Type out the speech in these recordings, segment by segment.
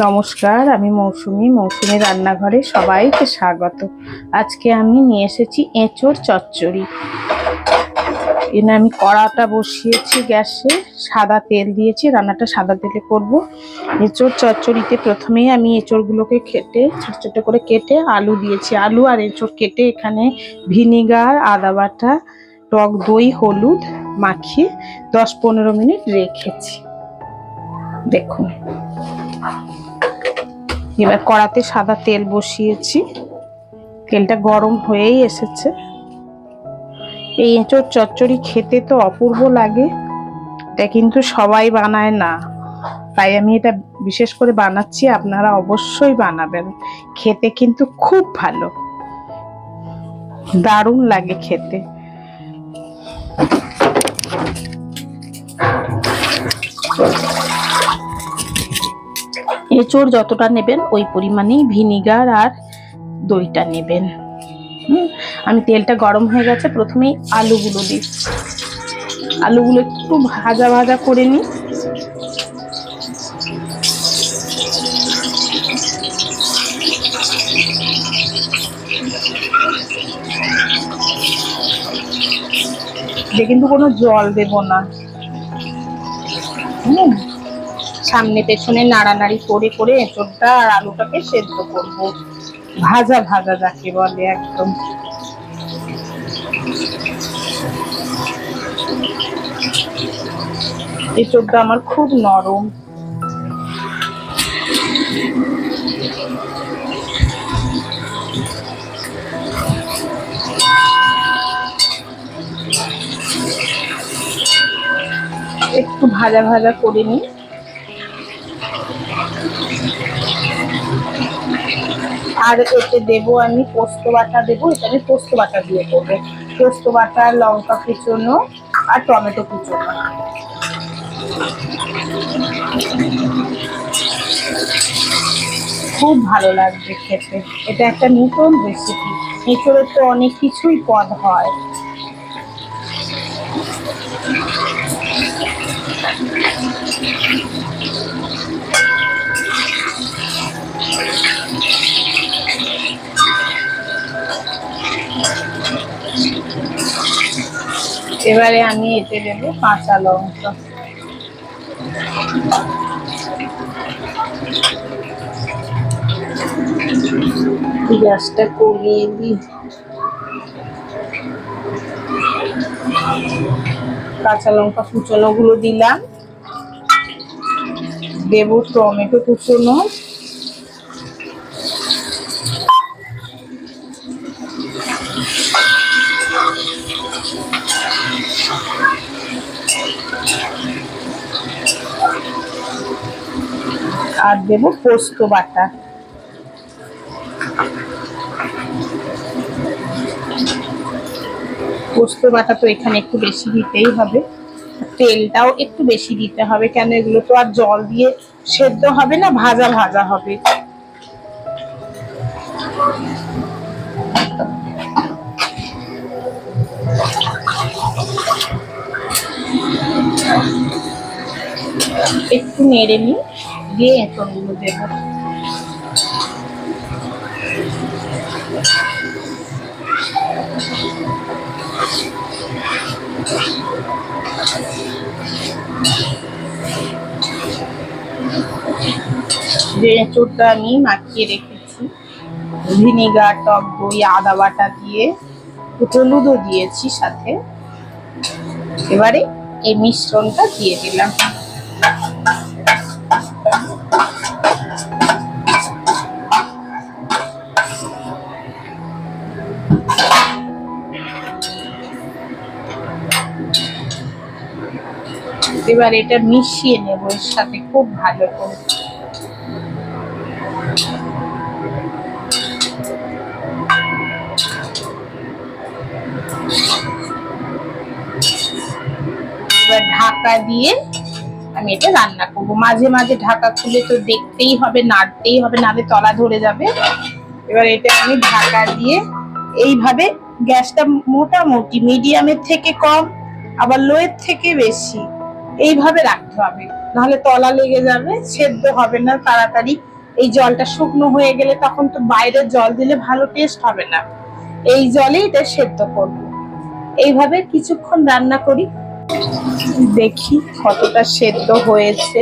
নমস্কার, আমি মৌসুমি রান্নাঘরে সবাইকে স্বাগত। আজকে আমি নিয়ে এসেছি এঁচোড় চচ্চড়ি। এখানে আমি কড়াটা বসিয়েছি গ্যাসে, সাদা তেল দিয়েছি, রান্নাটা সাদা তেলে করব। এঁচোড় চচ্চড়িতে প্রথমেই আমি এঁচোড়গুলোকে কেটে ছোট ছোট করে কেটে আলু দিয়েছি। আলু আর এঁচোড় কেটে এখানে ভিনিগার, আদা বাটা, টক দই, হলুদ মাখিয়ে 10-15 মিনিট রেখেছি। দেখুন, এবার কড়াতে সাদা তেল বসিয়েছি, তেলটা গরম হয়েই এসেছে। এই এঁচোড় চচ্চড়ি খেতে তো অপূর্ব লাগে, এটা কিন্তু সবাই বানায় না, তাই আমি এটা বিশেষ করে বানাচ্ছি। আপনারা অবশ্যই বানাবেন, খেতে কিন্তু খুব ভালো, দারুণ লাগে খেতে। এঁচোড় যতটা নেবেন ওই পরিমাণেই ভিনিগার আর দইটা নেবেন। আমি তেলটা গরম হয়ে গেছে, প্রথমেই আলুগুলো দিচ্ছি। আলুগুলো একটু ভাজা ভাজা করে নিই। কিন্তু কোনো জল দেব না। সামনে পেছনে নাড়ানাড়ি করে করে এঁচোড়টা আর আলুটাকে সেদ্ধ করব, ভাজা ভাজা যাকে বলে একদম। এঁচোড়টা আমার খুব নরম। একটু ভাজা ভাজা করে নিই। আর এতে দেবো আমি পোস্ত বাটা দেবো। এটা আমি পোস্ত বাটা দিয়ে করবো। পোস্ত বাটা, লঙ্কা কুচোনো আর টমেটো কুচোনো। খুব ভালো লাগবে খেতে। এটা একটা নতুন রেসিপি। এঁচোড়ের তো অনেক কিছুই পদ হয়। এবারে আমি এতে দেবো কাঁচা লঙ্কা। গ্যাসটা কমিয়ে দিই। কাঁচা লঙ্কা কুচোনো গুলো দিলাম, দেবো টমেটো কুচোনো, আর দেবো পোস্ত বাটা। পোস্ত বাটা তো এখানে একটু বেশি দিতেই হবে, তেলটাও একটু বেশি দিতে হবে, কেন এগুলো তো আর জল দিয়ে সেদ্ধ হবে না, ভাজা ভাজা হবে। একটু নেড়ে নিই, দিয়ে এঁচোড়গুলো দেবো। যে এঁচোড়টা আমি মাখিয়ে রেখেছি, ভিনিগার, টক দই, আদা বাটা দিয়ে, হলুদও দিয়েছি সাথে। এবারে এই মিশ্রণটা দিয়ে দিলাম। এবার এটা মিশিয়ে নেব এর সাথে খুব ভালো করে। এবার ঢাকা দিয়ে আমি এটা রান্না করবো। মাঝে মাঝে ঢাকা খুলে তো দেখতেই হবে, নাড়তেই হবে, নাহলে তলা ধরে যাবে। এবার এটা আমি ঢাকা দিয়ে এইভাবে, গ্যাসটা মোটামুটি মিডিয়ামের থেকে কম, আবার লোয়ের থেকে বেশি, এইভাবে রাখতে হবে, নাহলে তলা লেগে যাবে, সেদ্ধ হবে না তাড়াতাড়ি। এই জলটা শুকনো হয়ে গেলে তখন তো বাইরের জল দিলে ভালো টেস্ট হবে না, এই জলেই এটা সেদ্ধ করব। এইভাবে কিছুক্ষণ রান্না করি, দেখি কতটা সেদ্ধ হয়েছে।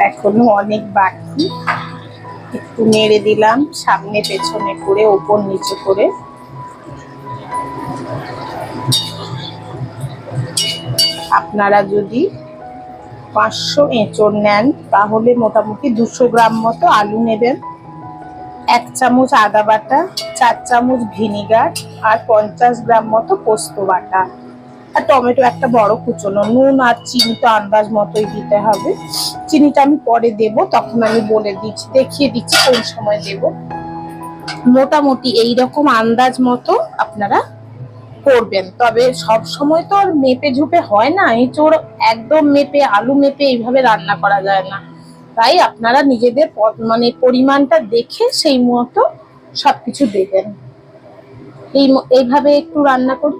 এখনো অনেক বাকি, একটু নেড়ে দিলাম সামনে পেছনে করে, ওপর নিচে করে। আপনারা যদি 500 এঁচড় নেন তাহলে মোটামুটি 200 গ্রাম মতো আলু নেবেন, 1 চামচ আদা বাটা, 4 চামচ ভিনিগার, আর 50 গ্রাম মতো পোস্ত বাটা, আর টমেটো একটা বড় কুচনো। নুন আর চিনি তো আন্দাজ মতোই দিতে হবে। চিনিটা আমি পরে দেব, তখন আমি বলে দিচ্ছি, দেখিয়ে দিচ্ছি কোন সময় দেব। মোটামুটি এইরকম আন্দাজ মতো আপনারা করবেন। তবে সব সময় তো আর মেপে ঝুপে হয় না, এঁচোড় একদম মেপে আলু মেপে এইভাবে রান্না করা যায় না। তাই আপনারা নিজেদের মানে পরিমাণটা দেখে সেই মতো সবকিছু দেবেন। এইভাবে একটু রান্না করি,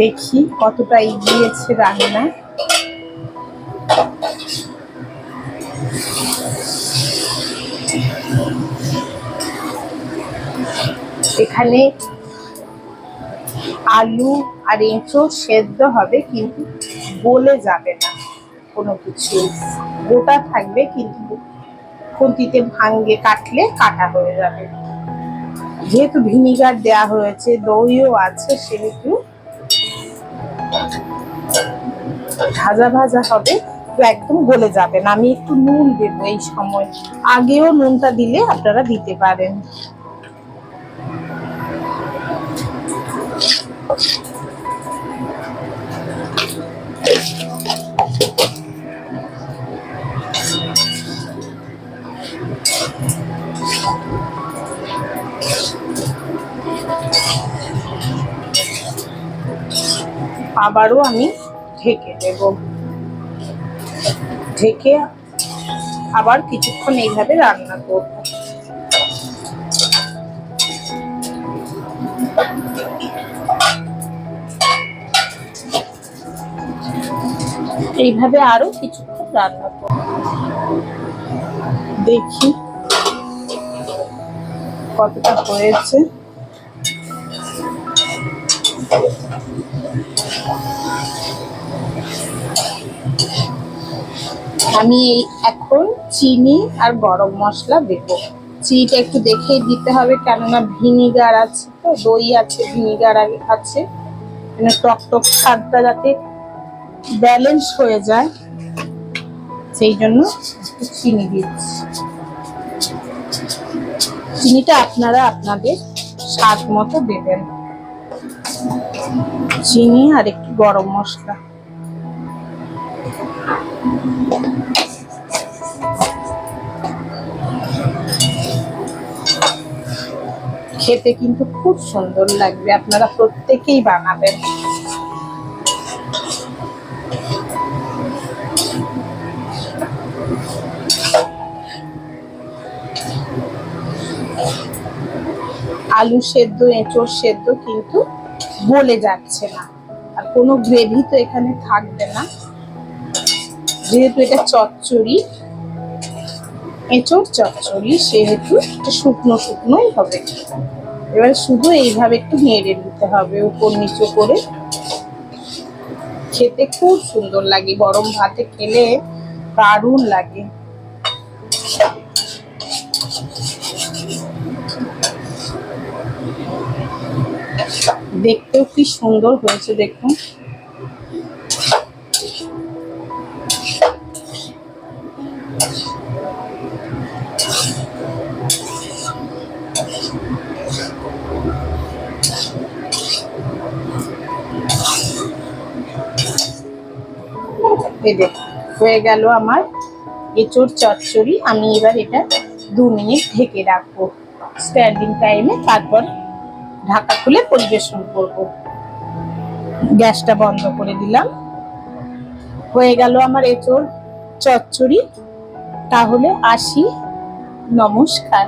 দেখি কতটা এগিয়েছে রান্না। এখানে আলু আর এঁচোড় সেদ্ধ হবে, কিন্তু গলে যাবে না কোনো কিছু, গোটা থাকবে, কিন্তু খুন্তিতে ভাঙে কাটলে কাটা হয়ে যাবে। যেহেতু ভিনিগার দেয়া হয়েছে, দইও আছে, সেহেতু ভাজা ভাজা হবে, তো একদম গলে যাবে না। আমি একটু নুন দেবো এই সময়, আগেও নুনটা দিলে আপনারা দিতে পারেন। আবারও আমি ঢেকে দেব, ঢেকে আবার কিছুক্ষণ এইভাবে রান্না করব। এইভাবে আরো কিছুক্ষণ রান্না করব, দেখি কতটা হয়েছে। আমি এখন চিনি আর গরম মশলা দেব। চিনিটা একটু দেখেই দিতে হবে, কেননা ভিনিগার আছে, তো দই আছে, ভিনিগার আছে, মানে টক টক স্বাদটা যাতে ব্যালেন্স হয়ে যায়, সেই জন্য চিনি দিচ্ছি। চিনিটা আপনারা আপনাদের স্বাদ মতো দেবেন। চিনি আর একটু গরম মশলা। খেতে কিন্তু খুব সুন্দর লাগবে, আপনারা প্রত্যেকেই বানাবেন। আলু সেদ্ধ, এঁচড় সেদ্ধ কিন্তু গলে যাচ্ছে না, আর কোনো গ্রেভি তো এখানে থাকবে না, যেহেতু এটা চচ্চড়ি, এঁচড় চচ্চড়ি, সেহেতু শুকনো শুকনোই হবে। এবার শুধু এইভাবে একটু নেড়ে নিতে হবে উপর নিচে করে। খেতে খুব সুন্দর লাগে, গরম ভাতে খেলে দারুণ লাগে। দেখতেও কি সুন্দর হয়েছে দেখুন। এই দেখুন হয়ে গেল আমার এঁচড় চচ্চড়ি। আমি এবার এটা 2 মিনিট ঢেকে রাখবো স্ট্যান্ডিং টাইমে, তারপর ঢাকা খুলে পরিবেশন করব। গ্যাসটা বন্ধ করে দিলাম। হয়ে গেল আমার এঁচড় চচ্চড়ি। তাহলে আসি, নমস্কার।